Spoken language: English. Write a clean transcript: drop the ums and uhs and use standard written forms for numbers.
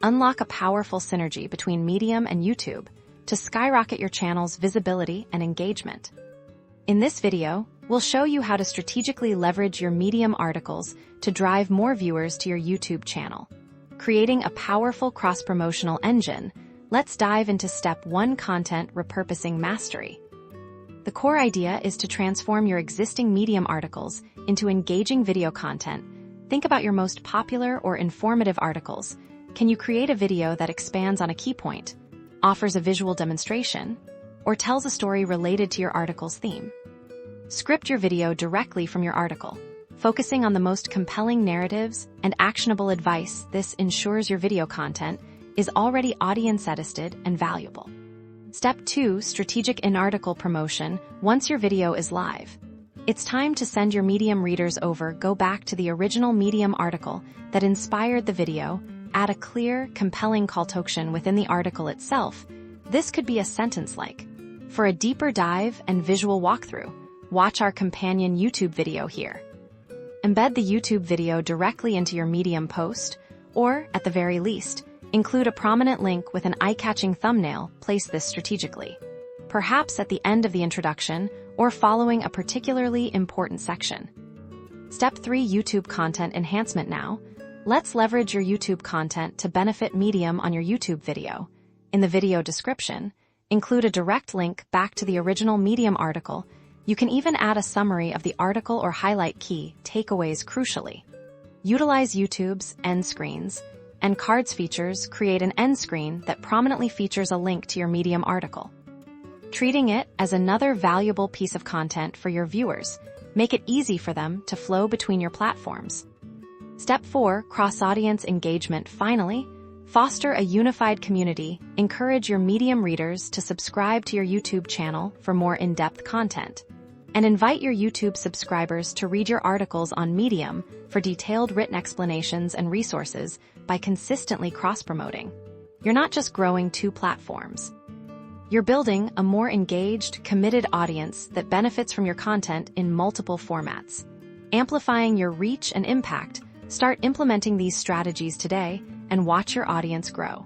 Unlock a powerful synergy between Medium and YouTube to skyrocket your channel's visibility and engagement. In this video, we'll show you how to strategically leverage your Medium articles to drive more viewers to your YouTube channel. Creating a powerful cross-promotional engine, let's dive into Step 1: Content Repurposing Mastery. The core idea is to transform your existing Medium articles into engaging video content. Think about your most popular or informative articles. Can you create a video that expands on a key point, offers a visual demonstration, or tells a story related to your article's theme? Script your video directly from your article, focusing on the most compelling narratives and actionable advice. This ensures your video content is already audience-edited and valuable. Step 2: Strategic InArticle Promotion. Once your video is live, it's time to send your Medium readers over. Go back to the original Medium article that inspired the video, add a clear, compelling call to action within the article itself. This could be a sentence like, "For a deeper dive and visual walkthrough, watch our companion YouTube video here." Embed the YouTube video directly into your Medium post, or, at the very least, include a prominent link with an eye-catching thumbnail. Place this strategically, perhaps at the end of the introduction or following a particularly important section. Step 3: YouTube Content Enhancement. Now, let's leverage your YouTube content to benefit Medium on your YouTube video. In the video description, include a direct link back to the original Medium article. You can even add a summary of the article or highlight key takeaways. Crucially, utilize YouTube's end screens and cards features. Create an end screen that prominently features a link to your Medium article, treating it as another valuable piece of content for your viewers. Make it easy for them to flow between your platforms. Step 4: CrossAudience Engagement. Finally, foster a unified community. Encourage your Medium readers to subscribe to your YouTube channel for more in-depth content, and invite your YouTube subscribers to read your articles on Medium for detailed written explanations and resources. By consistently cross-promoting, you're not just growing two platforms. You're building a more engaged, committed audience that benefits from your content in multiple formats, amplifying your reach and impact. Start implementing these strategies today and watch your audience grow.